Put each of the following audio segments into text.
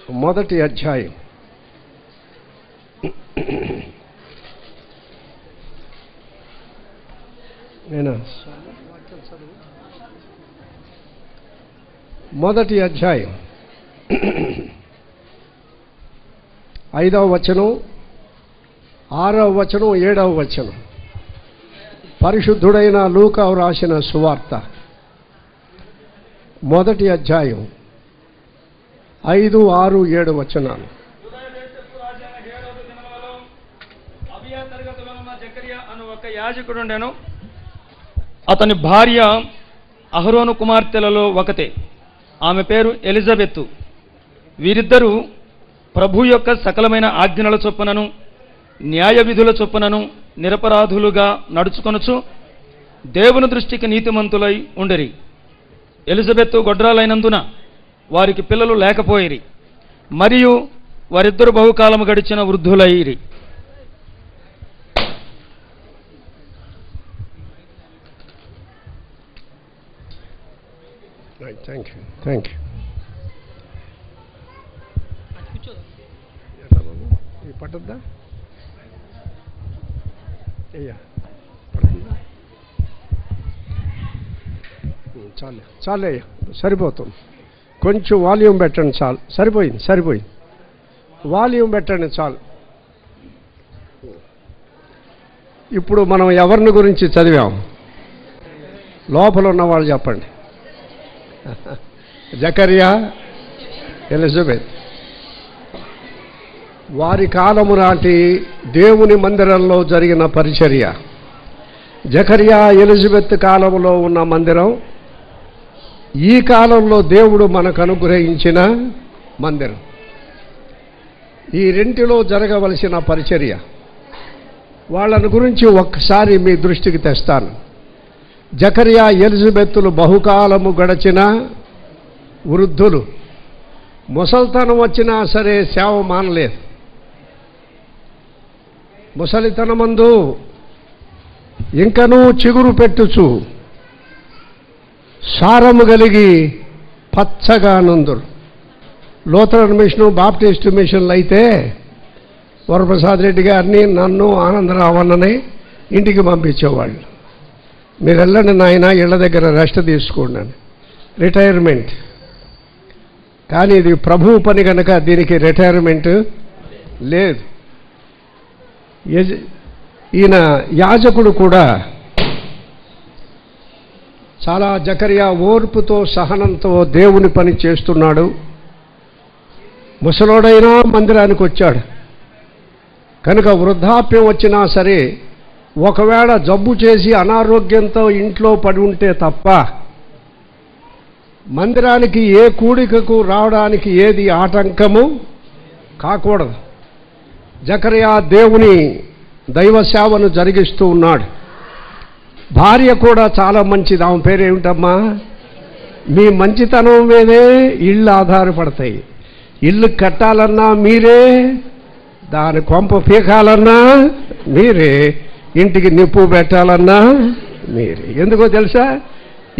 మొదటి అధ్యాయం. మొదటి అధ్యాయం 5వ వచనం, 6వ వచనం, 7వ వచనం. పరిశుద్ధుడైన లూకా రాసిన సువార్త మొదటి అధ్యాయం 5, 6, 7 వచనాలు. యాజకుడుండెను. అతని భార్య అహరోను కుమార్తెలలో ఒకతే. ఆమె పేరు ఎలిజబెత్తు. వీరిద్దరూ ప్రభు యొక్క సకలమైన ఆజ్ఞల చొప్పునను న్యాయ విధుల చొప్పునను నిరపరాధులుగా నడుచుకొనుచు దేవుని దృష్టికి నీతిమంతులై ఉండిరి. ఎలిజబెత్తు గొడ్రాలైనందున వారికి పిల్లలు లేకపోయిరి, మరియు వారిద్దరు బహుకాలము గడిచిన వృద్ధులైరి. Thank you. పట్టద్దా? చాలే, సరిపోతుంది. కొంచెం వాల్యూమ్ పెట్టండి, చాలు. సరిపోయింది. వాల్యూమ్ పెట్టండి, చాలు. ఇప్పుడు మనం ఎవరిని గురించి చదివాం? లోపల ఉన్న వాళ్ళు చెప్పండి. జకర్యా, ఎలిజబెత్. వారి కాలము నాటి దేవుని మందిరంలో జరిగిన పరిచర్య. జకర్యా, ఎలిజబెత్ కాలంలో ఉన్న మందిరం ఈ కాలంలో దేవుడు మనకు అనుగ్రహించిన మందిరం. ఈ రెంటిలో జరగవలసిన పరిచర్య. వాళ్ళని గురించి ఒక్కసారి మీ దృష్టికి తెస్తాను. జకర్యా, ఎలిజబెత్తులు బహుకాలము గడిచిన వృద్ధులు. ముసలితనం వచ్చినా సరే సేవ మానలేదు. ముసలితనమందు ఇంకనూ చిగురు పెట్టుచు సారము కలిగి పచ్చగా నుందురు. లూథరన్ మిషను, బాప్టిస్ట్ మిషన్లు అయితే వరప్రసాద్ రెడ్డి గారిని, నన్ను, ఆనందరావు అన్నని ఇంటికి పంపించేవాళ్ళు. మీరు వెళ్ళండి నాయన, ఇళ్ళ దగ్గర రెస్ట్ తీసుకోండి అని. రిటైర్మెంట్. కానీ ఇది ప్రభువు పని కనుక దీనికి రిటైర్మెంట్ లేదు. ఈయన యాజకుడు కూడా చాలా జకర్యా ఓర్పుతో సహనంతో దేవుని పని చేస్తున్నాడు. ముసలోడైనా మందిరానికి వచ్చాడు కనుక వృద్ధాప్యం వచ్చినా సరే, ఒకవేళ జబ్బు చేసి అనారోగ్యంతో ఇంట్లో పడి ఉంటే తప్ప మందిరానికి ఏ కూడికకు రావడానికి ఏది ఆటంకము కాకూడదు. జకర్యా దేవుని దైవ సేవను జరిగిస్తూ ఉన్నాడు. భార్య కూడా చాలా మంచిది. ఆమె పేరేమిటమ్మా? మీ మంచితనం మీదే ఇళ్ళు ఆధారపడతాయి. ఇల్లు కట్టాలన్నా మీరే, దాని కొంప పీకాలన్నా మీరే, ఇంటికి నిప్పు పెట్టాలన్నా మీరే. ఎందుకో తెలుసా?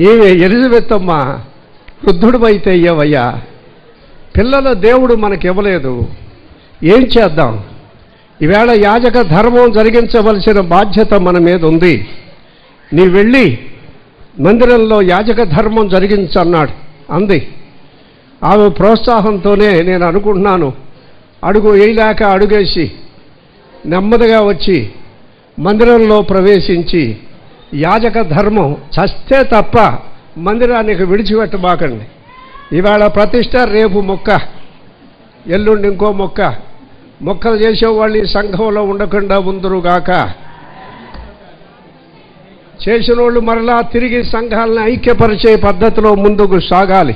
ఈమె ఎలిజబెత్ అమ్మ వృద్ధుడు అయితే అయ్యవయ్యా, పిల్లల దేవుడు మనకి ఇవ్వలేదు, ఏం చేద్దాం? ఈవేళ యాజక ధర్మం జరిగించవలసిన బాధ్యత మన మీద ఉంది. నీ వెళ్ళి మందిరంలో యాజక ధర్మం జరిగించన్నాడు అంది. ఆమె ప్రోత్సాహంతోనే నేను అనుకుంటున్నాను, అడుగు వేయలేక అడుగేసి నెమ్మదిగా వచ్చి మందిరంలో ప్రవేశించి యాజక ధర్మం చస్తే తప్ప మందిరానికి విడిచిపెట్టబాకండి. ఈవేళ ప్రతిష్ట, రేపు మొక్క, ఎల్లుండి ఇంకో మొక్క. మొక్కలు చేసేవాళ్ళు ఈ సంఘంలో ఉండకుండా ఉందరుగాక. చేసిన వాళ్ళు మరలా తిరిగి సంఘాలను ఐక్యపరిచే పద్ధతిలో ముందుకు సాగాలి.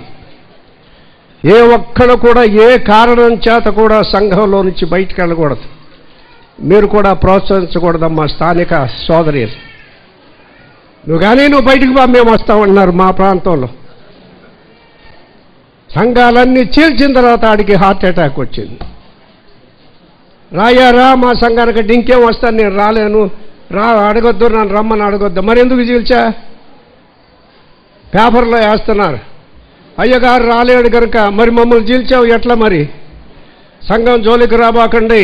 ఏ ఒక్కడు కూడా ఏ కారణం చేత కూడా సంఘంలో నుంచి బయటికి వెళ్ళకూడదు. మీరు కూడా ప్రోత్సహించకూడదమ్మా స్థానిక సోదరి. నువ్వు బయటికి బా, మేము వస్తామన్నారు మా ప్రాంతంలో. సంఘాలన్నీ చీల్చిన తర్వాత ఆడికి హార్ట్ అటాక్ వచ్చింది. రాయారా మా సంఘానికి? ఇంకేం వస్తాను, నేను రాలేను, అడగొద్దు, నన్ను రమ్మని అడగొద్దు. మరి ఎందుకు చీల్చా? పేపర్లో వేస్తున్నారు, అయ్యగారు రాలేడు కనుక మరి మమ్మల్ని చీల్చావు ఎట్లా? మరి సంఘం జోలికి రాబాకండి.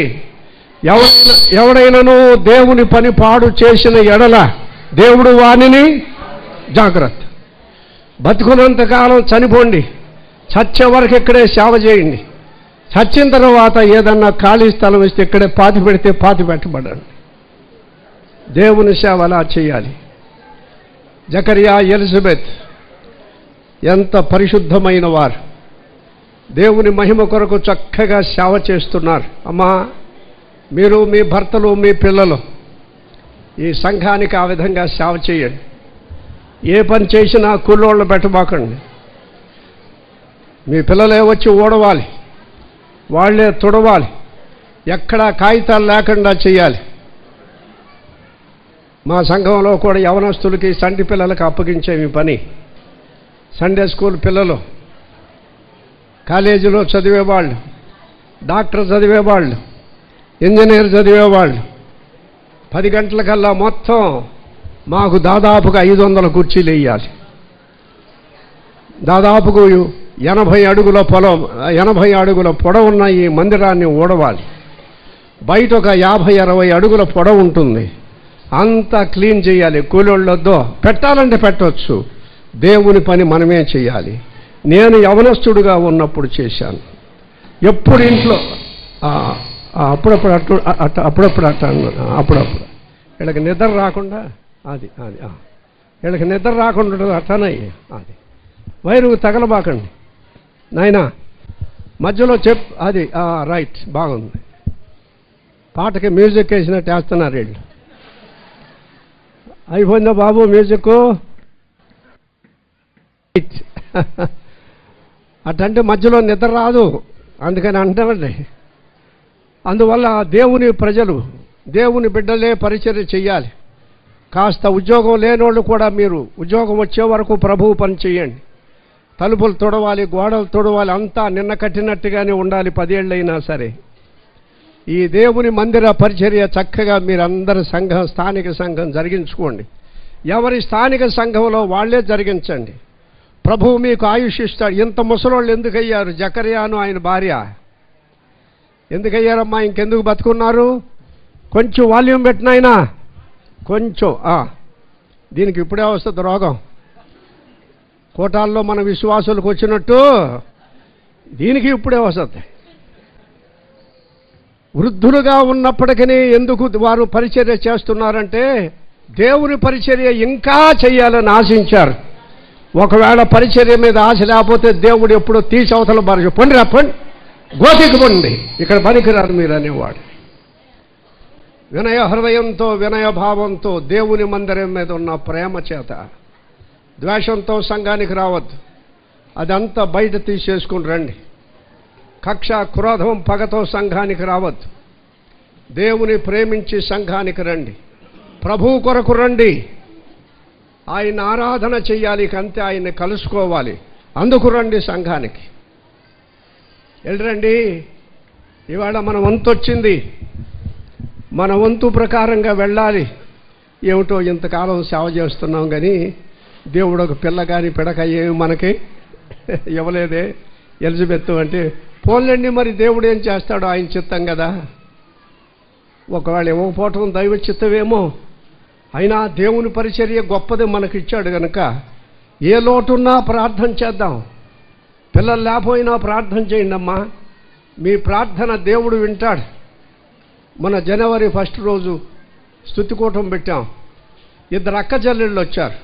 ఎవడైనాను దేవుని పని పాడు చేసిన ఎడల దేవుడు వానిని జాగ్రత్త. బతుకున్నంతకాలం చనిపోండి, చచ్చే వరకు ఇక్కడే సేవ చేయండి. చచ్చిన తర్వాత ఏదన్నా ఖాళీ స్థలం ఇస్తే ఇక్కడే పాతి పెడితే పాతి పెట్టబడండి. దేవుని సేవ అలా చేయాలి. జకరియా, ఎలిజబెత్ ఎంత పరిశుద్ధమైన వారు, దేవుని మహిమ కొరకు చక్కగా సేవ చేస్తున్నారు. అమ్మా, మీరు, మీ భర్తలు, మీ పిల్లలు ఈ సంఘానికి ఆ విధంగా సేవ చేయండి. ఏ పని చేసినా కూలోళ్ళు పెట్టబాకండి. మీ పిల్లలే వచ్చి ఊడవాలి, వాళ్లే తుడవాలి, ఎక్కడా కాగితాలు లేకుండా చేయాలి. మా సంఘంలో కూడా యవనస్తులకి, సంటి పిల్లలకి అప్పగించే ఈ పని. సండే స్కూల్ పిల్లలు, కాలేజీలో చదివేవాళ్ళు, డాక్టర్ చదివేవాళ్ళు, ఇంజనీర్ చదివేవాళ్ళు 10 గంటలకల్లా మొత్తం మాకు దాదాపుగా 500 కుర్చీలు వేయాలి. దాదాపుకు 80 అడుగుల పొలం, 80 అడుగుల పొడవున్న ఈ మందిరాన్ని ఊడవాలి. బయట ఒక 50-60 అడుగుల పొడవు ఉంటుంది. అంతా క్లీన్ చేయాలి. కూలోళ్ళొద్దో, పెట్టాలంటే పెట్టవచ్చు. దేవుని పని మనమే చేయాలి. నేను యవనస్తుడుగా ఉన్నప్పుడు చేశాను. ఎప్పుడు ఇంట్లో అప్పుడప్పుడు అప్పుడప్పుడు వీళ్ళకి నిద్ర రాకుండా అది వీళ్ళకి నిద్ర రాకుండా అట్టనయ్యి అది వైరు తగలబాకండి నాయనా, మధ్యలో అది రైట్, బాగుంది. పాటకి మ్యూజిక్ వేసినట్టు వేస్తున్నారు వీళ్ళు. అయిపోయిందా బాబు మ్యూజిక్? అటంటే మధ్యలో నిద్ర రాదు, అందుకని అంటామండి. అందువల్ల దేవుని ప్రజలు, దేవుని బిడ్డలే పరిచర్య చెయ్యాలి. కాస్త ఉద్యోగం లేనోళ్ళు కూడా మీరు ఉద్యోగం వచ్చే వరకు ప్రభువు పని చేయండి. తలుపులు తుడవాలి, గోడలు తుడవాలి, అంతా నిన్న కట్టినట్టుగానే ఉండాలి 10 ఏళ్ళైనా సరే. ఈ దేవుని మందిర పరిచర్య చక్కగా మీరందరూ సంఘం, స్థానిక సంఘం జరిగించుకోండి. ఎవరి స్థానిక సంఘంలో వాళ్లే జరిగించండి. ప్రభువు మీకు ఆయుష్ ఇస్తాడు. ఇంత ముసలోళ్ళు ఎందుకయ్యారు? జకర్యాను ఆయన భార్య ఎందుకయ్యారమ్మా? ఇంకెందుకు బతుకున్నారు? కొంచెం వాల్యూమ్ పెట్టినాయినా, కొంచెం. దీనికి ఇప్పుడే వస్తుంది రోగం. కోటాల్లో మన విశ్వాసులకు వచ్చినట్టు దీనికి ఇప్పుడే వస్తుంది. వృద్ధులుగా ఉన్నప్పటికీ ఎందుకు వారు పరిచర్య చేస్తున్నారంటే దేవుని పరిచర్య ఇంకా చేయాలని ఆశించారు. ఒకవేళ పరిచర్య మీద ఆశ లేకపోతే దేవుడు ఎప్పుడో తీసి అవతల బారు పండి రాపండి, గోతికి పండి, ఇక్కడ పనికిరారు మీరు అనేవాడు. వినయ హృదయంతో, వినయభావంతో, దేవుని మందిరం మీద ఉన్న ప్రేమ చేత, ద్వేషంతో సంఘానికి రావద్దు. అదంతా బయట తీసేసుకుని రండి. కక్ష, క్రోధం, పగతో సంఘానికి రావద్దు. దేవుని ప్రేమించి సంఘానికి రండి. ప్రభువు కొరకు రండి. ఆయన ఆరాధన చెయ్యాలి, కంతే ఆయన్ని కలుసుకోవాలి. అందుకు రండి సంఘానికి. వెళ్ళరండి. ఇవాళ మన వంతు వచ్చింది. మన వంతు ప్రకారంగా వెళ్ళాలి. ఏమిటో ఇంతకాలం సేవ చేస్తున్నాం కానీ దేవుడు ఒక పిల్ల కానీ పిడక ఏమి మనకి ఇవ్వలేదే. ఎలిజబెత్ అంటే పోన్లండి, మరి దేవుడు ఏం చేస్తాడో ఆయన చిత్తం కదా. ఒకవేళ ఇవ్వకపోవటం దైవ చిత్తమేమో. అయినా దేవుని పరిచర్య గొప్పది మనకిచ్చాడు కనుక ఏ లోటున్నా ప్రార్థన చేద్దాం. పిల్లలు లేకపోయినా ప్రార్థన చేయండి అమ్మా. మీ ప్రార్థన దేవుడు వింటాడు. మన జనవరి 1 రోజు స్తుతికూటం పెట్టాం. 2 అక్క చెల్లెళ్ళు వచ్చారు.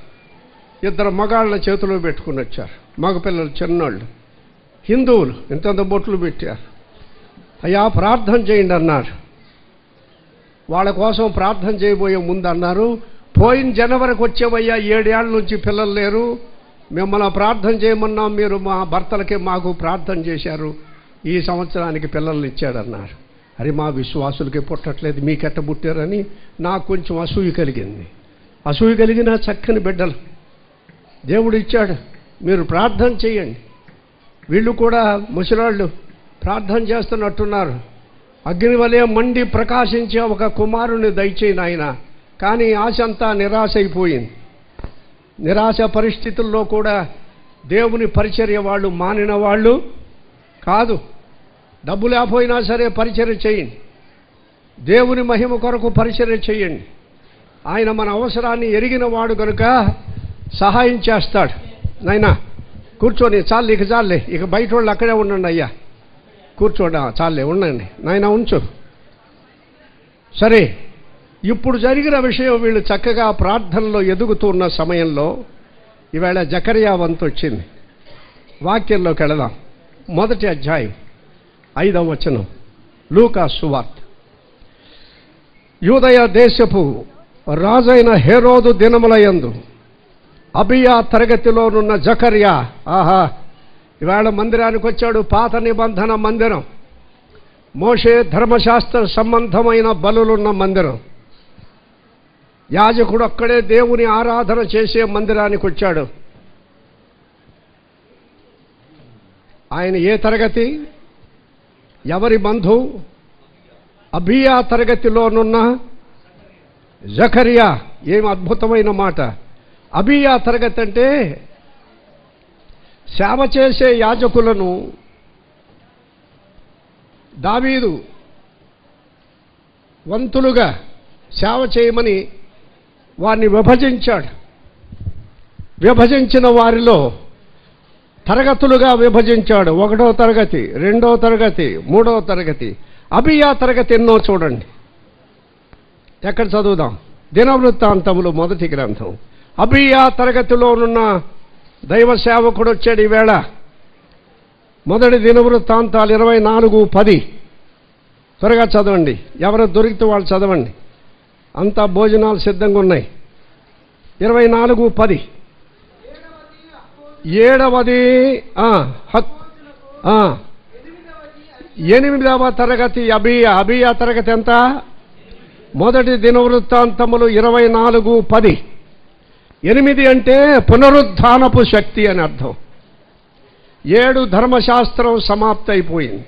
2 మగాళ్ళ చేతిలో పెట్టుకుని వచ్చారు. మగపిల్లలు చిన్నోళ్ళు, హిందువులు. ఇంతంత బొట్లు పెట్టారు. అయ్యా ప్రార్థన చేయండి అన్నారు. వాళ్ళ కోసం ప్రార్థన చేయబోయే ముందు అన్నారు, పోయిన జనవరికి వచ్చేవయ్యా, 7 ఏళ్ల నుంచి పిల్లలు లేరు, మిమ్మల్ని ప్రార్థన చేయమన్నాం, మీరు మా భర్తలకే మాకు ప్రార్థన చేశారు, ఈ సంవత్సరానికి పిల్లల్ని ఇచ్చాడన్నారు. అరే మా విశ్వాసులకి పుట్టట్లేదు, మీకెట్ట పుట్టారని నాకు కొంచెం అసూయ కలిగింది. అసూయ కలిగిన చక్కని బిడ్డలు దేవుడు ఇచ్చాడు. మీరు ప్రార్థన చేయండి. వీళ్ళు కూడా ముసలాళ్ళు ప్రార్థన చేస్తున్నట్టున్నారు. అగ్ని వలె మండి ప్రకాశించే ఒక కుమారుని దయచేయి నాయన. కానీ ఆశ అంతా నిరాశ అయిపోయింది. నిరాశ పరిస్థితుల్లో కూడా దేవుని పరిచర్య వాళ్ళు మానిన వాళ్ళు కాదు. డబ్బు లేకపోయినా సరే పరిచర్య చేయండి. దేవుని మహిమ కొరకు పరిచర్య చేయండి. ఆయన మన అవసరాన్ని ఎరిగిన వాడు కనుక సహాయం చేస్తాడు. నాయనా కూర్చోండి, చాలు ఇక చాలే, ఇక బయట వాళ్ళు అక్కడే ఉండండి. అయ్యా కూర్చోండి, చాలే ఉండండి నాయనా, ఉంచు. సరే, ఇప్పుడు జరిగిన విషయం, వీళ్ళు చక్కగా ప్రార్థనలో ఎదుగుతున్న సమయంలో ఈవేళ జకర్యా వంతు వచ్చింది. వాక్యంలోకి వెళదాం. 1వ అధ్యాయం 5వ వచనం, లూకా సువార్త. యూదయ దేశపు రాజైన హేరోదు దినములయందు అబియా తరగతిలోనున్న జకర్యా, ఆహా, ఈవేళ మందిరానికి వచ్చాడు. పాత నిబంధన మందిరం, మోషే ధర్మశాస్త్ర సంబంధమైన బలులున్న మందిరం. యాజకుడు అక్కడే దేవుని ఆరాధన చేసే మందిరానికి వచ్చాడు. ఆయన ఏ తరగతి, ఎవరి బంధు? అబియా తరగతిలోనున్న జకర్యా. ఏం అద్భుతమైన మాట! అబియా తరగతి అంటే సేవ చేసే యాజకులను దావీదు వంతులుగా సేవ చేయమని వారిని విభజించాడు. విభజించిన వారిలో తరగతులుగా విభజించాడు. 1వ తరగతి, 2వ తరగతి, 3వ తరగతి. అబియా తరగతి ఎన్నో చూడండి. ఎక్కడ చదువుదాం? దినవృత్తాంతములు 1వ గ్రంథం. అబియా తరగతిలోనున్న దైవ సేవకుడు వచ్చాడు ఈవేళ. 1 దినవృత్తాంతాలు 24:10. త్వరగా చదవండి, ఎవరు దొరికితే వాళ్ళు చదవండి. అంతా భోజనాలు సిద్ధంగా ఉన్నాయి. 24:10. 7వది 8వ తరగతి అబియా తరగతి ఎంత? 1 దినవృత్తాంతములు 24:10. 8 అంటే పునరుద్ధానపు శక్తి అని అర్థం. 7 ధర్మశాస్త్రం సమాప్తి అయిపోయింది.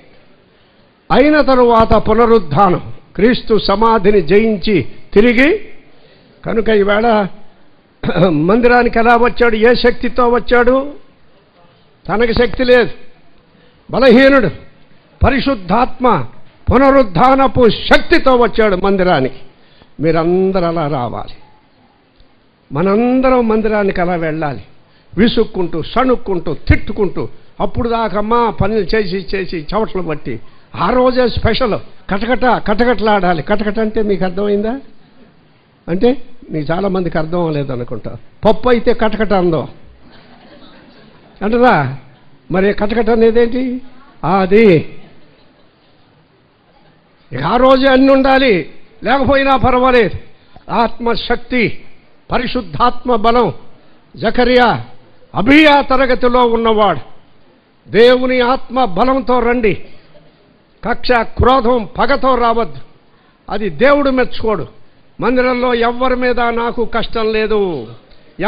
అయిన తరువాత పునరుద్ధానం, క్రీస్తు సమాధిని జయించి తిరిగి. కనుక ఈవేళ మందిరానికి ఎలా వచ్చాడు? ఏ శక్తితో వచ్చాడు? తనకి శక్తి లేదు, బలహీనుడు. పరిశుద్ధాత్మ పునరుద్ధానపు శక్తితో వచ్చాడు మందిరానికి. మీరందరూ అలా రావాలి. మనందరం మందిరానికి అలా వెళ్ళాలి, విసుక్కుంటూ, సణుక్కుంటూ, తిట్టుకుంటూ. అప్పుడు దాకమ్మా పనులు చేసి చేసి చవట్లు బట్టి ఆ రోజే స్పెషల్ కటకటలాడాలి. కటకట అంటే మీకు అర్థమైందా? అంటే మీకు చాలామందికి అర్థం అవ్వలేదు అనుకుంటా. పప్పు అయితే కటకట అందో అంటదా? మరి కటకట అనేదేంటి? అది ఆ రోజే అన్నీ ఉండాలి, లేకపోయినా పర్వాలేదు. ఆత్మశక్తి, పరిశుద్ధాత్మ బలం. జకర్యా అబియా తరగతిలో ఉన్నవాడు. దేవుని ఆత్మ బలంతో రండి. కక్ష, క్రోధం, పగతో రావద్దు. అది దేవుడు మెచ్చుకోడు. మందిరంలో ఎవరి మీద నాకు కష్టం లేదు,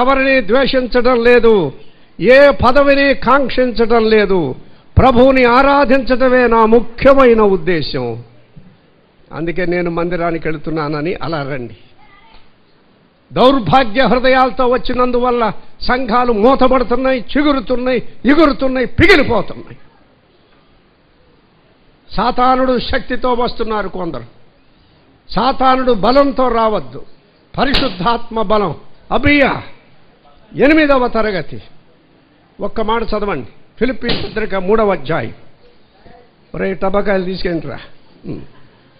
ఎవరిని ద్వేషించడం లేదు, ఏ పదవిని కాంక్షించడం లేదు. ప్రభువుని ఆరాధించడమే నా ముఖ్యమైన ఉద్దేశం. అందుకే నేను మందిరానికి వెళుతున్నానని అలా రండి. దౌర్భాగ్య హృదయాలతో వచ్చినందువల్ల సంఘాలు మూతబడుతున్నాయి, చిగురుతున్నాయి, ఎగురుతున్నాయి, పిగిలిపోతున్నాయి. సాతానుడు శక్తితో వస్తున్నారు కొందరు. సాతానుడు బలంతో రావద్దు, పరిశుద్ధాత్మ బలం. అబియా 8వ తరగతి. ఒక్క మాట చదవండి. ఫిలిప్పీ పత్రిక 3వ అధ్యాయం. ఒరే టబకాయలు తీసుకెళ్ళిరా.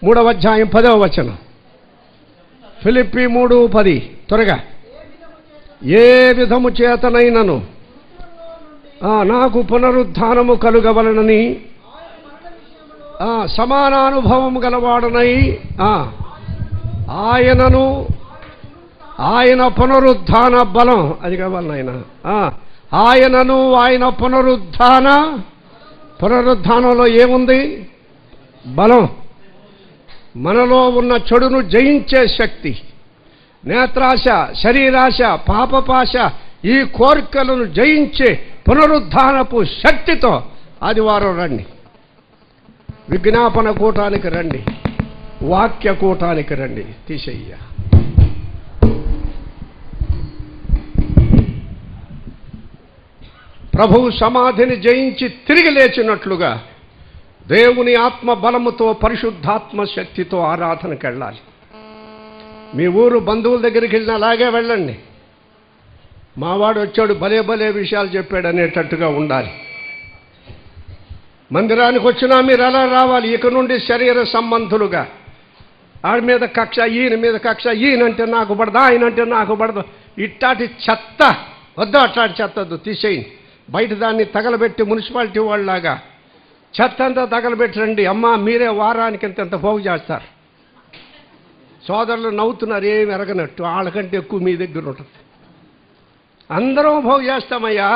3వ అధ్యాయం 10వ వచనం. ఫిలిప్పీ 3:10. త్వరగా. ఏ విధము చేతనైనను నాకు పునరుద్ధానము కలుగవలనని సమానానుభవం గలవాడనై ఆయనను, ఆయన పునరుద్ధాన బలం అది కావాలి ఆయన. ఆయనను, ఆయన పునరుద్ధానంలో ఏముంది? బలం. మనలో ఉన్న చెడును జయించే శక్తి. నేత్రాశ, శరీరాశ, పాపపాశ, ఈ కోరికలను జయించే పునరుద్ధానపు శక్తితో ఆదివారం రండి. విజ్ఞాపన కూటానికి రండి, వాక్య కూటానికి రండి. తీసేయ్య. ప్రభువు సమాధిని జయించి తిరిగి లేచినట్లుగా దేవుని ఆత్మ బలముతో పరిశుద్ధాత్మ శక్తితో ఆరాధనకు వెళ్ళాలి. మీ ఊరు బంధువుల దగ్గరికి వెళ్ళిన అలాగే వెళ్ళండి. మావాడు వచ్చాడు భలే భలే విషయాలు చెప్పాడు అనేటట్టుగా ఉండాలి. మందిరానికి వచ్చినా మీరు అలా రావాలి. ఇక నుండి శరీర సంబంధులుగా ఆడి మీద కక్ష, ఈయన మీద కక్ష, ఈయనంటే నాకు పడదు, ఆయనంటే నాకు పడదు, ఇట్టాటి చెత్త వద్దు. అట్లాంటి చెత్త వద్దు, తీసేయండి. బయట దాన్ని తగలబెట్టి మున్సిపాలిటీ వాళ్ళలాగా చెత్త అంతా తగలబెట్టరండి. అమ్మ మీరే వారానికి ఇంత పోగు చేస్తారు. సోదరులు నవ్వుతున్నారు ఏమి ఎరగనట్టు. వాళ్ళకంటే ఎక్కువ మీ దగ్గర ఉంటుంది. అందరం పోగు చేస్తామయ్యా.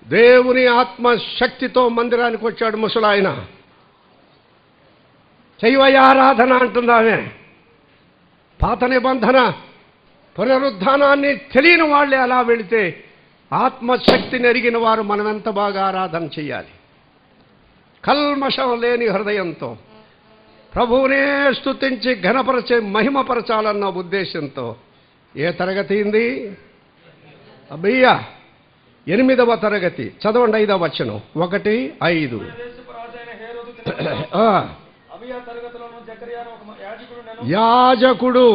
దేవుని ఆత్మ శక్తితో మందిరానికి వచ్చాడు ముసలాయన. శైవయ ఆరాధన అంటున్నామే. పాత నిబంధన పునరుద్ధానాన్ని తెలియని వాళ్ళే అలా వెళితే ఆత్మశక్తిని ఎరిగిన వారు మనం ఎంత బాగా ఆరాధన చేయాలి. కల్మషం లేని హృదయంతో ప్రభువునే స్తుతించి ఘనపరచే మహిమపరచాలన్న ఉద్దేశంతో. ఏ తరగతి ఉంది అబ్బయ్య? 8వ తరగతి. చదవండి 5వ వచనం. 1:5. యాజకుడు.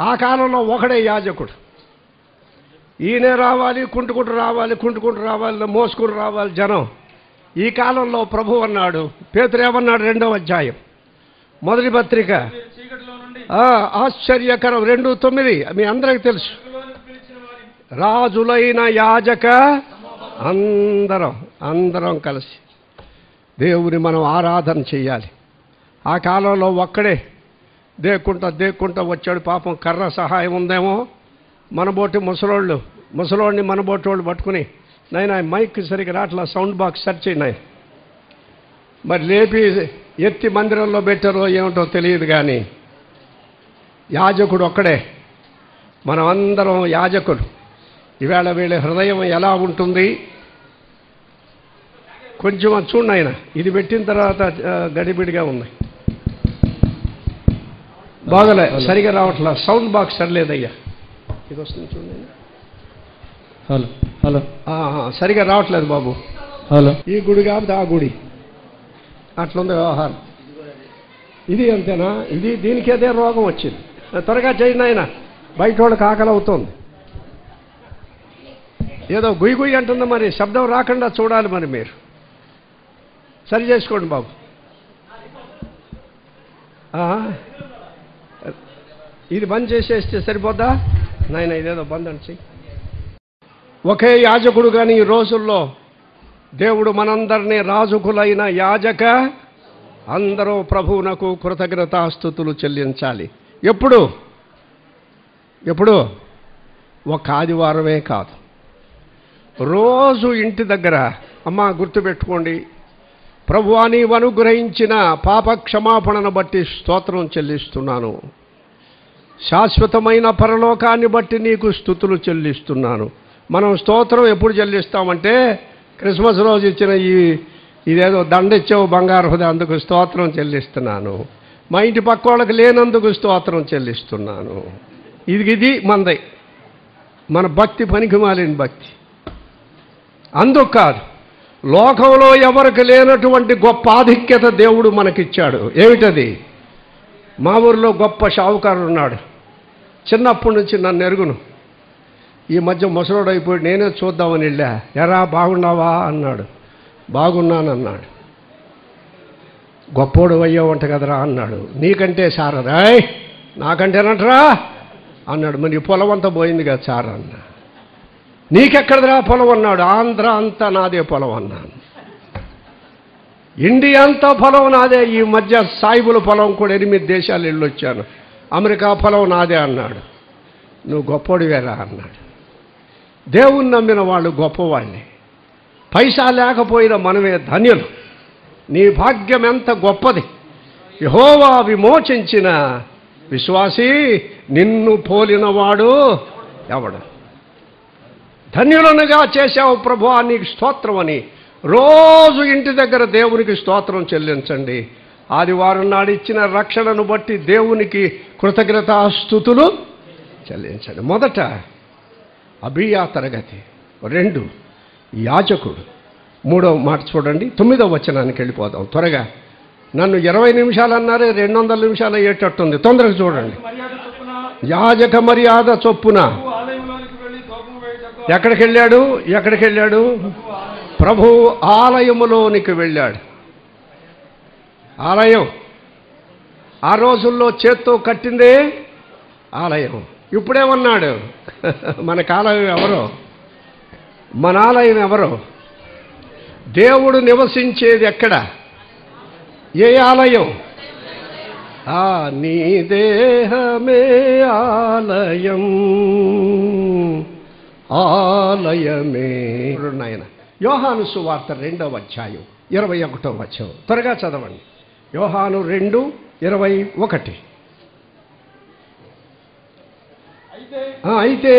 ఆ కాలంలో ఒకడే యాజకుడు. ఈయనే రావాలి, కుంటుకుంటూ రావాలి, కుంటుకుంటూ రావాలి, మోసుకుని రావాలి జనం. ఈ కాలంలో ప్రభు అన్నాడు. పేతురు ఏమన్నాడు? 2వ అధ్యాయం మొదటి పత్రిక. ఆశ్చర్యకరం 2:9. మీ అందరికి తెలుసు. రాజులైన యాజక అందరం కలిసి దేవుని మనం ఆరాధన చేయాలి. ఆ కాలంలో ఒక్కడే దేక్కుంటా వచ్చాడు. పాపం కర్ర సహాయం ఉందేమో. మనబోటి ముసలోడిని మనబోటి వాళ్ళు పట్టుకుని, నాయన మైక్ సరిగ్గా రాట్లా, సౌండ్ బాక్స్ సెర్చ్ అయినాయి. మరి లేపి ఎత్తి మందిరంలో పెట్టారో ఏమిటో తెలియదు. కానీ యాజకుడు ఒక్కడే. మనం అందరం యాజకుడు. ఈవేళ వీళ్ళ హృదయం ఎలా ఉంటుంది కొంచెం చూడండి. ఆయన ఇది పెట్టిన తర్వాత గడిబిడిగా ఉంది, బాగలే, సరిగా రావట్లా. సౌండ్ బాక్స్ సరిలేదయ్యా. ఇది వస్తుంది చూడండి. Hello hello. సరిగా రావట్లేదు బాబు. హలో. ఈ గుడి కాబట్టి ఆ గుడి అట్లుంది వ్యవహారం. ఇది అంతేనా? ఇది దీనికి అదే రోగం వచ్చింది. త్వరగా చేయండి ఆయన, బయట వాళ్ళకి ఆకలి అవుతుంది. ఏదో గుయ్యి గుయ్యి అంటుంది. మరి శబ్దం రాకుండా చూడాలి. మరి మీరు సరి చేసుకోండి బాబు. ఇది బంద్ చేసేస్తే సరిపోద్దా నాయన? ఇదేదో బంద్ అని చెయ్యి. ఒకే యాజకుడు. కానీ ఈ రోజుల్లో దేవుడు మనందరినీ రాజుకులైన యాజక అందరూ ప్రభువునకు కృతజ్ఞతాస్తుతులు చెల్లించాలి. ఎప్పుడు ఒక ఆదివారమే కాదు, రోజు ఇంటి దగ్గర. అమ్మ గుర్తుపెట్టుకోండి, ప్రభువా నీవు అనుగ్రహించిన పాప క్షమాపణను బట్టి స్తోత్రం చెల్లిస్తున్నాను. శాశ్వతమైన పరలోకాన్ని బట్టి నీకు స్తుతులు చెల్లిస్తున్నాను. మనం స్తోత్రం ఎప్పుడు చెల్లిస్తామంటే క్రిస్మస్ రోజు ఇచ్చిన ఇదేదో దండ ఇచ్చావు బంగారు హృదయం, అందుకు స్తోత్రం చెల్లిస్తున్నాను. మా ఇంటి పక్క వాళ్ళకి లేనందుకు స్తోత్రం చెల్లిస్తున్నాను. ఇది మందై మన భక్తి, పనికి మాలిన భక్తి. అందుకు కాదు, లోకంలో ఎవరికి లేనటువంటి గొప్ప ఆధిక్యత దేవుడు మనకిచ్చాడు. ఏమిటది? మా ఊరిలో గొప్ప షావుకారుడు ఉన్నాడు. చిన్నప్పటి నుంచి నన్ను ఎరుగును. ఈ మధ్య ముసలోడు అయిపోయి నేనే చూద్దామని వెళ్ళా. ఎరా బాగున్నావా అన్నాడు. బాగున్నానన్నాడు. గొప్పోడు అయ్యావంట కదరా అన్నాడు. నీకంటే సార్ రాయ్, నాకంటేనంటరా అన్నాడు. మరి పొలం అంతా పోయింది కదా సార్ అన్న. నీకెక్కడదిరా పొలం అన్నాడు. ఆంధ్ర అంతా నాదే పొలం అన్నాను. ఇండియా అంతా పొలం నాదే. ఈ మధ్య సాయిబుల పొలం కూడా 8 దేశాలు వెళ్ళొచ్చాను. అమెరికా పొలం నాదే అన్నాడు. నువ్వు గొప్పోడివేరా అన్నాడు. దేవుణ్ణి నమ్మిన వాళ్ళు గొప్పవాళ్ళే. పైసా లేకపోయినా మనమే ధన్యులు. నీ భాగ్యం ఎంత గొప్పది. యెహోవా విమోచించిన విశ్వాసీ, నిన్ను పోలినవాడు ఎవడు? ధన్యులనుగా చేశావు ప్రభువా, నీకు స్తోత్రం అని రోజు ఇంటి దగ్గర దేవునికి స్తోత్రం చెల్లించండి. ఆదివారం నాడు ఇచ్చిన రక్షణను బట్టి దేవునికి కృతజ్ఞతాస్తుతులు చెల్లించండి. మొదట అబీయా తరగతి, 2 యాజకుడు. 3వ మాట చూడండి, 9వ వచనానికి వెళ్ళిపోదాం త్వరగా. నన్ను 20 నిమిషాలు అన్నారే 200 నిమిషాలు అయ్యేటట్టుంది. తొందరగా చూడండి. యాజక మర్యాద చొప్పున ఎక్కడికి వెళ్ళాడు? ప్రభు ఆలయములోనికి వెళ్ళాడు. ఆలయం ఆ రోజుల్లో చేత్తో కట్టిందే ఆలయం. ఇప్పుడేమన్నాడు? మనకు ఆలయం ఎవరో? మన ఆలయం ఎవరో? దేవుడు నివసించేది ఎక్కడ? ఏ ఆలయం? నీ దేహమే ఆలయం, ఆలయమే. నాయన యోహాను సువార్త 2వ అధ్యాయం 21వ వచనం త్వరగా చదవండి. యోహాను 2:21. అయితే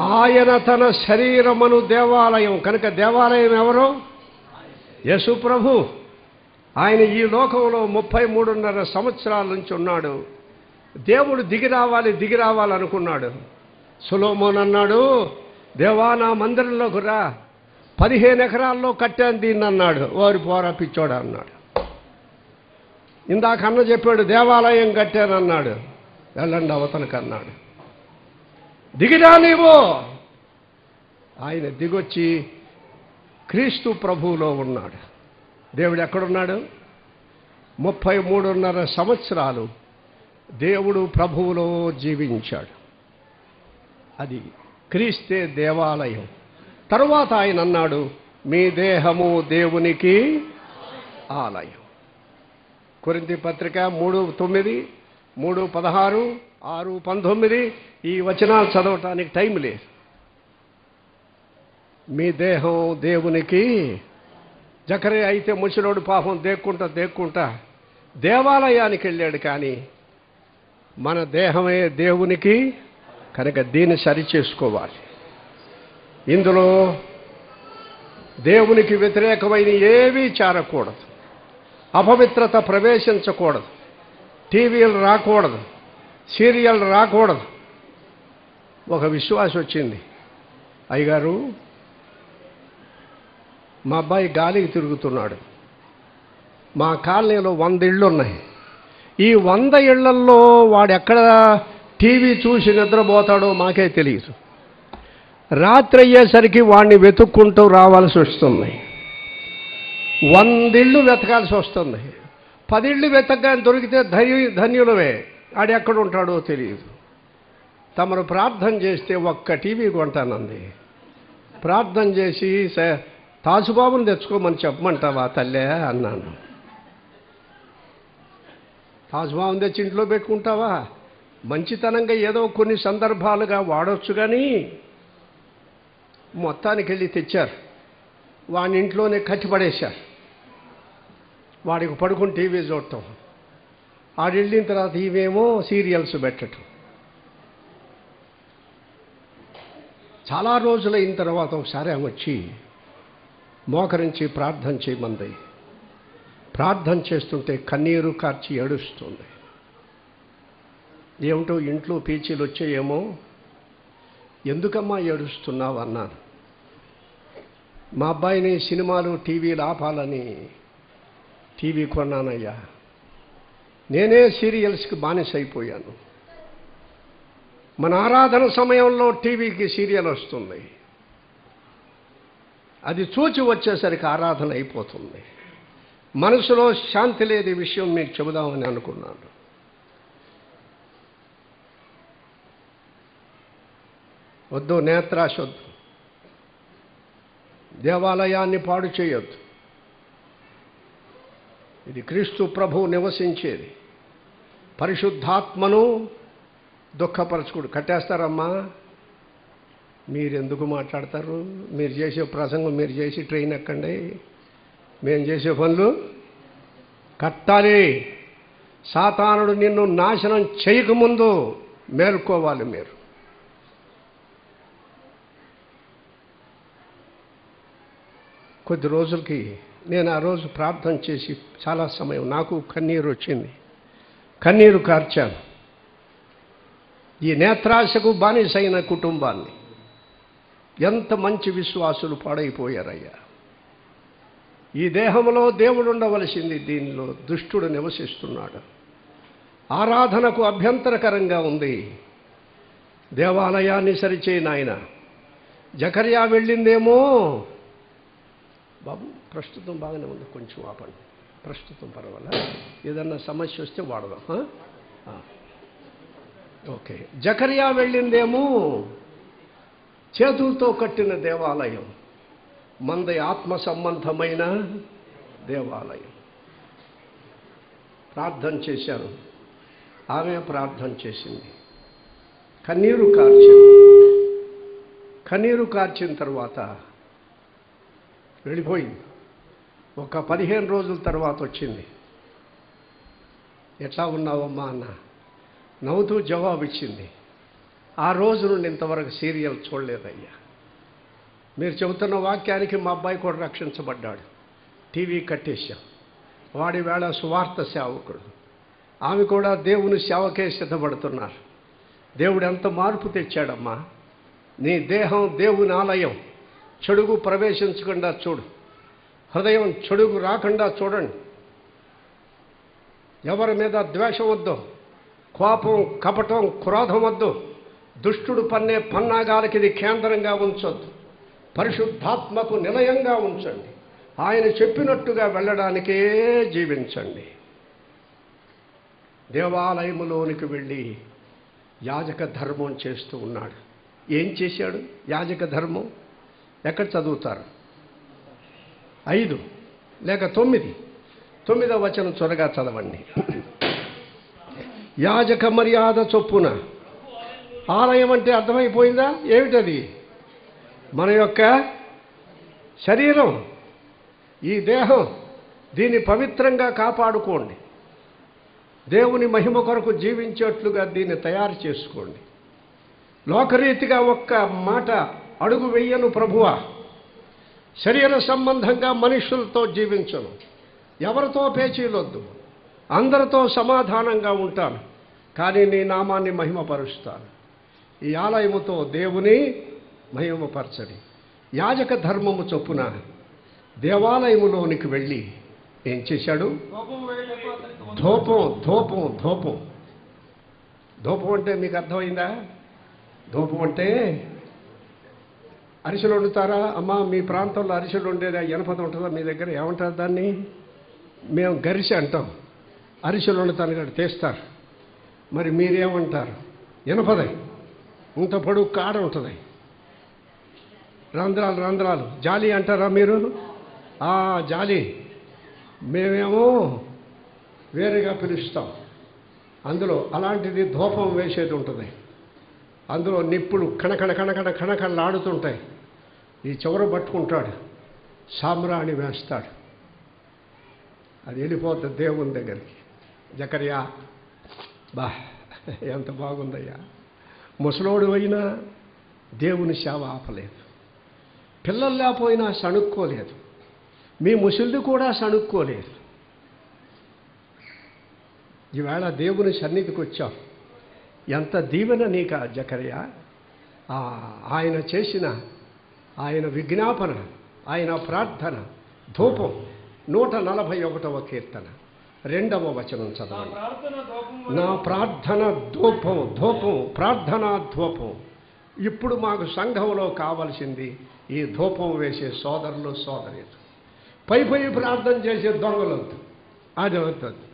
ఆయన తన శరీరమును దేవాలయం. కనుక దేవాలయం ఎవరు? యేసు ప్రభు. ఆయన ఈ లోకంలో 33.5 సంవత్సరాల నుంచి ఉన్నాడు. దేవుడు దిగి రావాలనుకున్నాడు. సొలొమోను అన్నాడు, దేవా నా మందిరంలోకి రా, 15 ఎకరాల్లో కట్టాను దీన్ని అన్నాడు. వారి పోరా పిచ్చోడా అన్నాడు. ఇందాక అన్న చెప్పాడు దేవాలయం కట్టానన్నాడు. వెళ్ళండి అవతలకి అన్నాడు. దిగిరా నీవు. ఆయన దిగొచ్చి క్రీస్తు ప్రభువులో ఉన్నాడు. దేవుడు ఎక్కడున్నాడు? 33.5 సంవత్సరాలు దేవుడు ప్రభువులో జీవించాడు. అది క్రీస్తే దేవాలయం. తరువాత ఆయన అన్నాడు, మీ దేహము దేవునికి ఆలయం. కొరింథీ పత్రిక 3:9, 3:16, 6:19 ఈ వచనాలు చదవటానికి టైం లేదు. మీ దేహం దేవునికి. జకరియా అయితే ముసలోడు పాపం దేక్కుంటా దేవాలయానికి వెళ్ళాడు. కానీ మన దేహమే దేవునికి. కనుక దీన్ని సరిచేసుకోవాలి. ఇందులో దేవునికి వ్యతిరేకమైన ఏవీ చేరకూడదు, అపవిత్రత ప్రవేశించకూడదు, టీవీలు రాకూడదు, సీరియల్ రాకూడదు. ఒక విశ్వాసం వచ్చింది, అయ్యగారు మా అబ్బాయి గాలికి తిరుగుతున్నాడు, మా కాలనీలో 100 ఇళ్ళు ఉన్నాయి, ఈ 100 ఇళ్లల్లో వాడు ఎక్కడ టీవీ చూసి నిద్రపోతాడో మాకే తెలియదు. రాత్రి అయ్యేసరికి వాడిని వెతుక్కుంటూ రావాల్సి వస్తుంది. 100 ఇళ్ళు వెతకాల్సి వస్తుంది. 10 ఇళ్ళు వెతకగానే దొరికితే ధన్యులమే. ఆడు ఎక్కడ ఉంటాడో తెలియదు. తమరు ప్రార్థన చేస్తే ఒక్క టీవీ కొంటానంది. ప్రార్థన చేసి తాజుబాబుని తెచ్చుకోమని చెప్పమంటావా తల్లే అన్నాను. తాజుబాబుని తెచ్చి ఇంట్లో పెట్టుకుంటావా? మంచితనంగా ఏదో కొన్ని సందర్భాలుగా వాడవచ్చు. కానీ మొత్తానికి వెళ్ళి తెచ్చారు. వాడిని ఇంట్లోనే కట్టిపడేశారు. వాడికి పడుకుని టీవీ చూడటం, ఆడు వెళ్ళిన తర్వాత ఇవేమో సీరియల్స్ పెట్టడం. చాలా రోజులు అయిన తర్వాత ఒకసారి ఆమె వచ్చి మోకరించి ప్రార్థన చేయమంది. ప్రార్థన చేస్తుంటే కన్నీరు కార్చి ఏడుస్తుంది. ఏమిటో ఇంట్లో పీచీలు వచ్చాయేమో, ఎందుకమ్మా ఏడుస్తున్నావు అన్నాను. మా అబ్బాయిని సినిమాలు టీవీలు ఆపాలని టీవీ కొన్నానయ్యా, నేనే సీరియల్స్కి బానిస అయిపోయాను. మన ఆరాధన సమయంలో టీవీకి సీరియల్ వస్తుంది, అది చూచి వచ్చేసరికి ఆరాధన అయిపోతుంది. మనసులో శాంతి లేదు. ఈ విషయం మీకు చెబుదామని అనుకున్నాను. వద్దు, నేత్రాశ వద్దు, దేవాలయాన్ని పాడు చేయొద్దు. ఇది క్రీస్తు ప్రభువు నివసించేది. పరిశుద్ధాత్మను దుఃఖపరచుకుడు. కట్టేస్తారమ్మా, మీరెందుకు మాట్లాడతారు? మీరు చేసే ప్రసంగం మీరు చేసి ట్రైన్ ఎక్కండి, మేము చేసే పనులు కట్టాలి. సాతానుడు నిన్ను నాశనం చేయకముందు మేల్కోవాలి. మీరు కొద్ది రోజులకి నేను ఆ రోజు ప్రార్థన చేసి చాలా సమయం నాకు కన్నీరు వచ్చింది. కన్నీరు కార్చాను. ఈ నేత్రాశకు బానిసైన కుటుంబాన్ని, ఎంత మంచి విశ్వాసులు పాడైపోయారయ్యా. ఈ దేహంలో దేవుడు ఉండవలసింది, దీనిలో దుష్టుడు నివసిస్తున్నాడు. ఆరాధనకు అభ్యంతరకరంగా ఉంది. దేవాలయాన్ని సరిచేయి నాయన. జకర్యా వెళ్ళిందేమో. బాబు ప్రస్తుతం బాగానే ఉంది, కొంచెం ఆపండి. ప్రస్తుతం పర్వాలేదు, ఏదన్నా సమస్య వస్తే వాడదాం. ఓకే. జకర్యా వెళ్ళిందేమో చేతులతో కట్టిన దేవాలయం, మంది ఆత్మ సంబంధమైన దేవాలయం. ప్రార్థన చేశాను, ఆమె ప్రార్థన చేసింది, కన్నీరు కార్చిన తర్వాత వెళ్ళిపోయింది. ఒక 15 రోజుల తర్వాత వచ్చింది. ఎట్లా ఉన్నావమ్మా అన్న, నవ్వుతూ జవాబు ఇచ్చింది, ఆ రోజు నుండి ఇంతవరకు సీరియల్ చూడలేదయ్యా. మీరు చెబుతున్న వాక్యానికి మా అబ్బాయి కూడా రక్షించబడ్డాడు. టీవీ కట్టేశాం. వాడి వేళ సువార్త సేవకుడు, ఆమె కూడా దేవుని సేవకే సిద్ధపడుతున్నారు. దేవుడు ఎంత మార్పు తెచ్చాడమ్మా. నీ దేహం దేవుని ఆలయం. చెడుగు ప్రవేశించకుండా చూడు, హృదయం చెడుగు రాకుండా చూడండి. ఎవరి మీద ద్వేషం వద్దు, కోపం, కపటం, క్రోధం వద్దు. దుష్టుడు పన్నే పన్నాగాలకి ఇది కేంద్రంగా ఉంచొద్దు. పరిశుద్ధాత్మకు నిలయంగా ఉంచండి. ఆయన చెప్పినట్టుగా వెళ్ళడానికే జీవించండి. దేవాలయములోనికి వెళ్ళి యాజక ధర్మం చేస్తూ ఉన్నాడు. ఏం చేశాడు యాజక ధర్మం? ఎక్కడ చదువుతారు? 5 లేక 9. 9వ వచనం త్వరగా చదవండి. యాజక మర్యాద చొప్పున. ఆలయం అంటే అర్థమైపోయిందా? ఏమిటది? మన యొక్క శరీరం, ఈ దేహం. దీన్ని పవిత్రంగా కాపాడుకోండి. దేవుని మహిమ కొరకు జీవించేట్లుగా దీన్ని తయారు చేసుకోండి. లోకరీతిగా ఒక్క మాట అడుగు వెయ్యను ప్రభువా. శరీర సంబంధంగా మనుషులతో జీవించను. ఎవరితో పేచీలొద్దు. అందరితో సమాధానంగా ఉంటాను, కానీ నీ నామాన్ని మహిమపరుస్తాను. ఈ ఆలయముతో దేవుని మహిమపరచడి. యాజక ధర్మము చొప్పున దేవాలయములోనికి వెళ్ళి ఏం చేశాడు? ధూపం అంటే మీకు అర్థమైందా? ధూపం అంటే అరిసెలు వండుతారా? అమ్మా మీ ప్రాంతంలో అరిసెలు ఉండేదా? ఎనపద ఉంటుందా మీ దగ్గర? ఏమంటారు దాన్ని? మేము గరిసె అంటాం. అరిసెలు వండుతాను కూడా తీస్తారు. మరి మీరేమంటారు? ఎనపదై. ఇంత పొడుగు కాడ ఉంటుంది, రంధ్రాలు. జాలి అంటారా మీరు? జాలి. మేమేమో వేరేగా పిలుస్తాం. అందులో అలాంటిది ధూపం వేసేది ఉంటుంది. అందులో నిప్పులు కణకణలాడుతుంటాయి. ఈ చివర పట్టుకుంటాడు, సామ్రాణి వేస్తాడు. అది వెళ్ళిపోతుంది దేవుని దగ్గరికి. జకర్యా ఎంత బాగుందయ్యా. ముసలోడు అయినా దేవుని సేవ ఆపలేదు. పిల్లలు లేకపోయినా సణుక్కోలేదు. మీ ముసలిది కూడా సణుక్కోలేదు. ఈవేళ దేవుని సన్నిధికి వచ్చాం. ఎంత దీవెన నీకు జకర్యా. ఆయన చేసిన ఆయన విజ్ఞాపన, ఆయన ప్రార్థన, ధూపం. 141వ కీర్తన 2వ వచనం చదవండి. నా ప్రార్థన ధూపం, ప్రార్థనా ధూపం. ఇప్పుడు మాకు సంఘంలో కావలసింది ఈ ధూపం వేసే సోదరులు, సోదరులు. పై ప్రార్థన చేసే దొంగలొద్దు. అది అవుతుంది.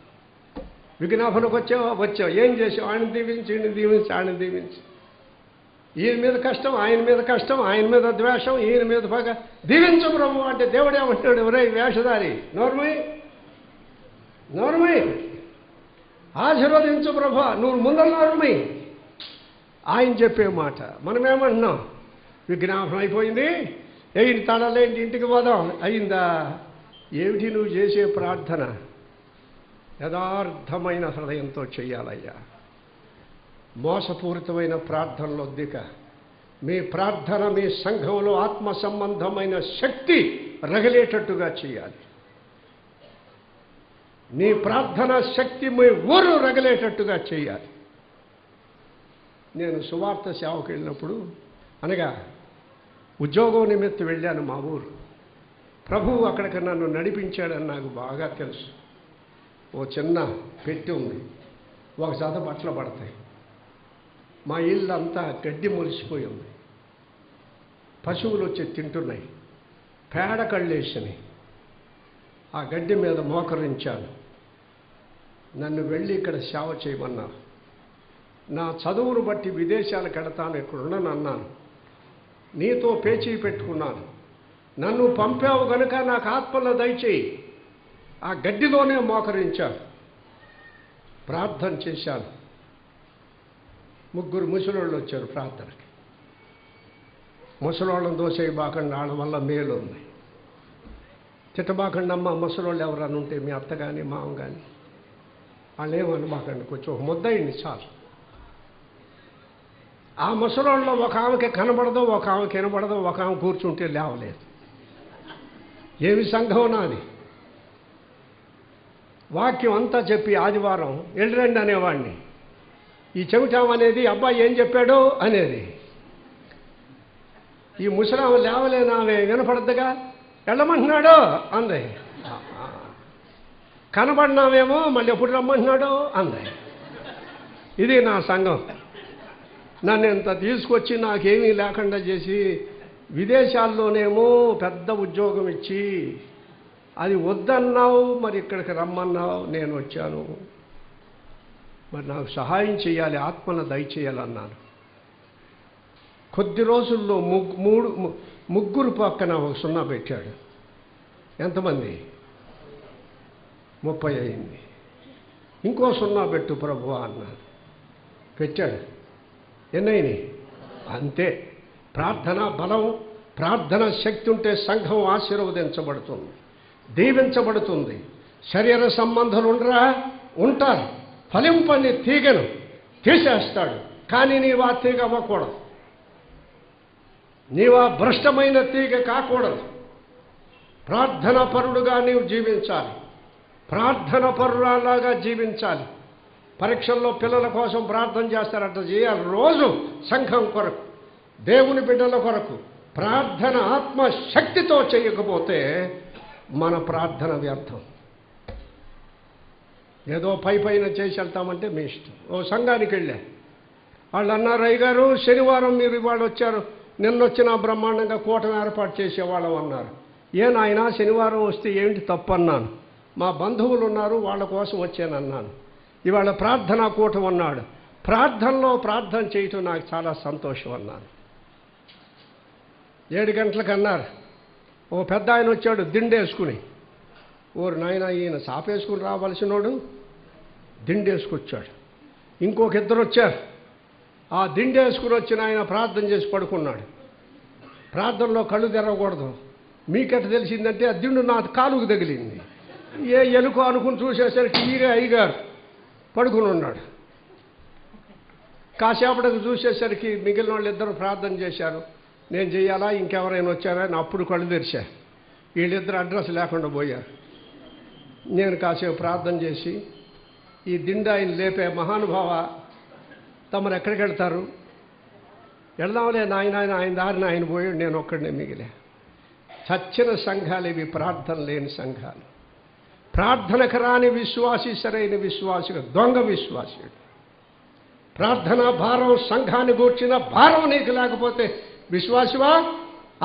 విజ్ఞాపనకు వచ్చావు ఏం చేసావు? ఆయన దీవించి, ఆయన దీవించి. ఈయన మీద కష్టం, ఆయన మీద కష్టం, ఆయన మీద ద్వేషం, ఈయన మీద పగ. దీవించు ప్రభు అంటే దేవుడు ఏమంటాడు? ఒరే వేషధారి, నోర్మై ఆశీర్వదించు ప్రభు, నువ్వు ముందర నోర్మై. ఆయన చెప్పే మాట. మనమేమంటున్నాం? విజ్ఞాపనం అయిపోయింది, ఏంటి తడలేంటి, ఇంటికి పోదాం. అయిందా? ఏమిటి నువ్వు చేసే ప్రార్థన? యథార్థమైన హృదయంతో చెయ్యాలయ్యా. మోసపూరితమైన ప్రార్థనలో దిక. మీ ప్రార్థన మీ సంఘంలో ఆత్మ సంబంధమైన శక్తి రగిలేటట్టుగా చేయాలి. నీ ప్రార్థన శక్తి మీ ఊరు రగిలేటట్టుగా చేయాలి. నేను సువార్త సేవకు వెళ్ళినప్పుడు, అనగా ఉద్యోగం నిమిత్తం వెళ్ళాను మా ఊరు. ప్రభువు అక్కడికి నన్ను నడిపించాడని నాకు బాగా తెలుసు. ఓ చిన్న పెట్టి ఉంది, ఒక జత బట్టలు పడతాయి. మా ఇల్లు అంతా గడ్డి మొలిసిపోయి ఉంది. పశువులు వచ్చి తింటున్నాయి, పేడ కళ్ళేసినాయి. ఆ గడ్డి మీద మోకరించాను. నన్ను వెళ్ళి ఇక్కడ సేవ చేయమన్నారు. నా చదువును బట్టి విదేశాలకు వెళతాను, ఇక్కడ ఉండను అన్నాను. నీతో పేచీ పెట్టుకున్నాను. నన్ను పంపావు గనుక నాకు ఆత్మలో దయచేయి. ఆ గడ్డిలోనే మోకరించాను, ప్రార్థన చేశాను. 3 ముసలోళ్ళు వచ్చారు ప్రార్థనకి. ముసలోళ్ళని దోసేయబాకండి, వాళ్ళ వల్ల మేలు ఉంది. తిట్టబాకండి అమ్మ, ముసలోళ్ళు ఎవరన్నా ఉంటే మీ అత్త కానీ మామ కానీ వాళ్ళు ఏమనబాకండి, కొంచెం ఒక ముద్దయింది చాలు. ఆ ముసలోళ్ళలో ఒక ఆమెకి కనబడదు, ఒక ఆమెకి వినబడదు, ఒక ఆమె కూర్చుంటే లేవలేదు. ఏమి సంఘం నాది. వాక్యం అంతా చెప్పి ఆదివారం వెళ్ళరండి అనేవాడిని. ఈ చెవిటాం అనేది అబ్బాయి ఏం చెప్పాడో అనేది. ఈ ముసలామె లేవలేనామె వినపడద్దుగా, వెళ్ళమంటున్నాడో అంది. కనబడినామేమో మళ్ళీ ఎప్పుడు రమ్మంటున్నాడో అంది. ఇది నా సంఘం. నన్ను ఇంత తీసుకొచ్చి నాకేమీ లేకుండా చేసి విదేశాల్లోనేమో పెద్ద ఉద్యోగం ఇచ్చి అది వద్దన్నావు, మరి ఇక్కడికి రమ్మన్నావు, నేను వచ్చాను. మరి నాకు సహాయం చేయాలి, ఆత్మను దయచేయాలన్నాను. కొద్ది రోజుల్లో ముగ్గురు పక్కన ఒక 0 పెట్టాడు. ఎంతమంది? 30 అయింది. ఇంకో 0 పెట్టు ప్రభువా అన్నాను. పెట్టాడు. ఎన్నైనాయి? అంతే. ప్రార్థన బలం, ప్రార్థన శక్తి ఉంటే సంఘం ఆశీర్వదించబడుతుంది, దీవించబడుతుంది. శరీర సంబంధాలు ఉండరా? ఉంటారు. ఫలింపని తీగను తీసేస్తాడు, కానీ నీవా తీగ అవ్వకూడదు. నీవా భ్రష్టమైన తీగ కాకూడదు. ప్రార్థన పరుడుగా నీవు జీవించాలి, ప్రార్థన పరురాలాగా జీవించాలి. పరీక్షల్లో పిల్లల కోసం ప్రార్థన చేస్తారట, చేయాలి. రోజు సంఘం కొరకు, దేవుని బిడ్డల కొరకు ప్రార్థన ఆత్మశక్తితో చేయకపోతే మన ప్రార్థన వ్యర్థం. ఏదో పైన చేసి వెళ్తామంటే మీ ఇష్టం. ఓ సంఘానికి వెళ్ళా, వాళ్ళు అన్నారు, అయ్యగారు శనివారం మీరు ఇవాళ వచ్చారు, నిన్నొచ్చిన బ్రహ్మాండంగా కూటమి ఏర్పాటు చేసేవాళ్ళం అన్నారు. ఏ నాయనా శనివారం వస్తే ఏమిటి తప్పు అన్నాను. మా బంధువులు ఉన్నారు, వాళ్ళ కోసం వచ్చానన్నాను. ఇవాళ ప్రార్థనా కూటం అన్నాడు. ప్రార్థనలో ప్రార్థన చేయటం నాకు చాలా సంతోషం అన్నాను. 7 గంటలకు అన్నారు. ఓ పెద్ద ఆయన వచ్చాడు దిండేసుకుని. ఓరు నాయన, ఈయన సాపేసుకుని రావాల్సినోడు దిండేసుకొచ్చాడు. ఇంకొక 2 వచ్చారు. ఆ దిండేసుకుని వచ్చిన ఆయన ప్రార్థన చేసి పడుకున్నాడు. ప్రార్థనలో కళ్ళు తెరవకూడదు. మీకెట్ట తెలిసిందంటే ఆ దిండు నా కాలుకు తగిలింది. ఏ ఎలుకో అనుకుని చూసేసరికి ఈరే అయ్యగారు పడుకుని ఉన్నాడు. కాసేపటికి చూసేసరికి మిగిలిన వాళ్ళు 2 ప్రార్థన చేశారు. నేను చెయ్యాలా, ఇంకెవరైనా వచ్చారా అని అప్పుడు కళ్ళు తెరిచా. వీళ్ళిద్దరు అడ్రస్ లేకుండా పోయారు. నేను కాసేపు ప్రార్థన చేసి, ఈ దిండు ఆయన లేపే మహానుభావ, తమరు ఎక్కడికి వెళ్తారు? వెళ్దాంలే నాయన, ఆయన దారిన ఆయన పోయాడు, నేను ఒక్కడినే మిగిలే. చచ్చిన సంఘాలు ఇవి, ప్రార్థన లేని సంఘాలు. ప్రార్థనకు రాని విశ్వాసి సరైన విశ్వాసిగా దొంగ విశ్వాసుడు. ప్రార్థన భారం, సంఘాన్ని గూర్చిన భారం నీకు లేకపోతే విశ్వాసివా?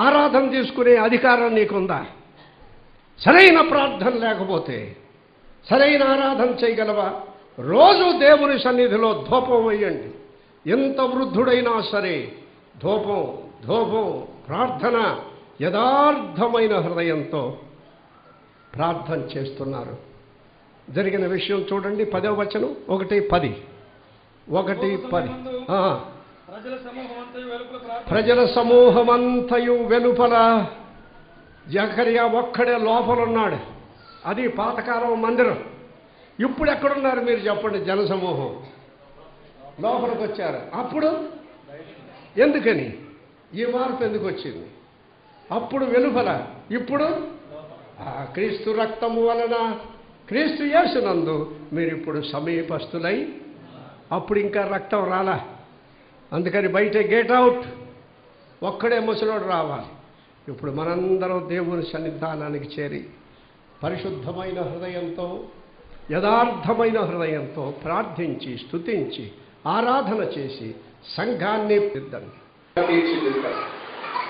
ఆరాధన తీసుకునే అధికారం నీకుందా? సరైన ప్రార్థన లేకపోతే సరైన ఆరాధన చేయగలవా? రోజు దేవుని సన్నిధిలో ధూపం వేయండి. ఎంత వృద్ధుడైనా సరే ధూపం ప్రార్థన, యథార్థమైన హృదయంతో ప్రార్థన చేస్తున్నారు. జరిగిన విషయం చూడండి. 10వ వచనం, 1:10. ప్రజల సమూహమంతయు వెలుపల, జకర్యా ఒక్కడే లోపలున్నాడు. అది పాతకాలం మందిరం. ఇప్పుడు ఎక్కడున్నారు మీరు చెప్పండి? జనసమూహం లోపలికి వచ్చారు. అప్పుడు ఎందుకని ఈ మార్పు ఎందుకు వచ్చింది? అప్పుడు వెలుపల, ఇప్పుడు క్రీస్తు రక్తము వలన, క్రీస్తు యేసునందు మీరు ఇప్పుడు సమీపస్తులై. అప్పుడు ఇంకా రక్తం రాలా, అందుకని బయట గేట్ అవుట్. ఒక్కడే ముసలోడు రావాలి. ఇప్పుడు మనందరం దేవుని సన్నిధానానికి చేరి పరిశుద్ధమైన హృదయంతో, యథార్థమైన హృదయంతో ప్రార్థించి, స్తుతించి, ఆరాధన చేసి సంఘాన్ని తీర్చిదిద్దండి.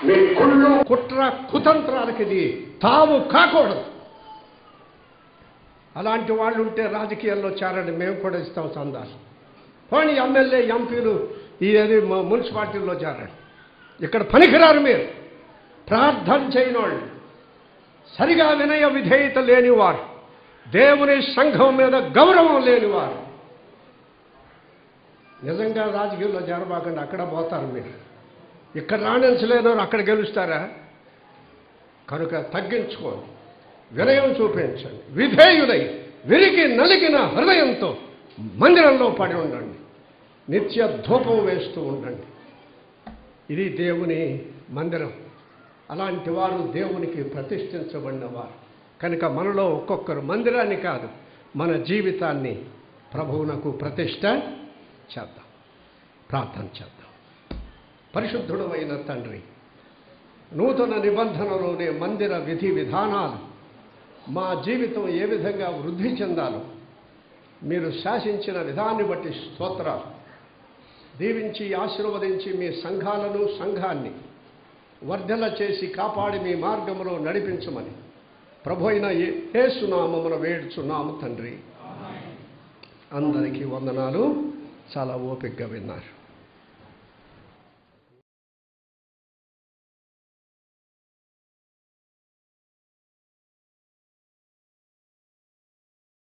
మీ కుళ్ళు, కుట్ర, కుతంత్రాలకి ఇది తావు కాకూడదు. అలాంటి వాళ్ళు ఉంటే రాజకీయాల్లో చేరండి, మేము కూడా ఇస్తాం సందాలు. పోనీ ఎమ్మెల్యే, ఎంపీలు, ఇది మున్సిపాలిటీల్లో చేరండి. ఇక్కడ పనికిరారు మీరు. ప్రార్థన చేయని వాళ్ళు, సరిగా వినయ విధేయత లేనివారు, దేవుని సంఘం మీద గౌరవం లేనివారు నిజంగా రాజకీయాల్లో చేరబాకండి. అక్కడ పోతారు మీరు. ఇక్కడ రాణించలేనోరు అక్కడ గెలుస్తారా? కనుక తగ్గించుకోండి, వినయం చూపించండి, విధేయులై విరిగి నలిగిన హృదయంతో మందిరంలో పడి ఉండండి, నిత్య ధూపం వేస్తూ ఉండండి. ఇది దేవుని మందిరం. అలాంటి వారు దేవునికి ప్రతిష్ఠించబడిన వారు. కనుక మనలో ఒక్కొక్కరు మందిరాన్ని కాదు, మన జీవితాన్ని ప్రభువునకు ప్రతిష్ఠ చేద్దాం. ప్రార్థన చేద్దాం. పరిశుద్ధుడు అయిన తండ్రి, నూతన నిబంధనలోనే మందిర విధి విధానాలు మా జీవితం ఏ విధంగా వృద్ధి చెందాలో మీరు శాసించిన విధాన్ని బట్టి స్తోత్రాలు. దీవించి ఆశీర్వదించి మీ సంఘాలను, సంఘాన్ని వర్ధల చేసి కాపాడి మీ మార్గంలో నడిపించమని ప్రభు అయిన యేసు నామమున వేడుచున్నాము తండ్రి. అందరికీ వందనాలు. చాలా ఓపికగా విన్నారు.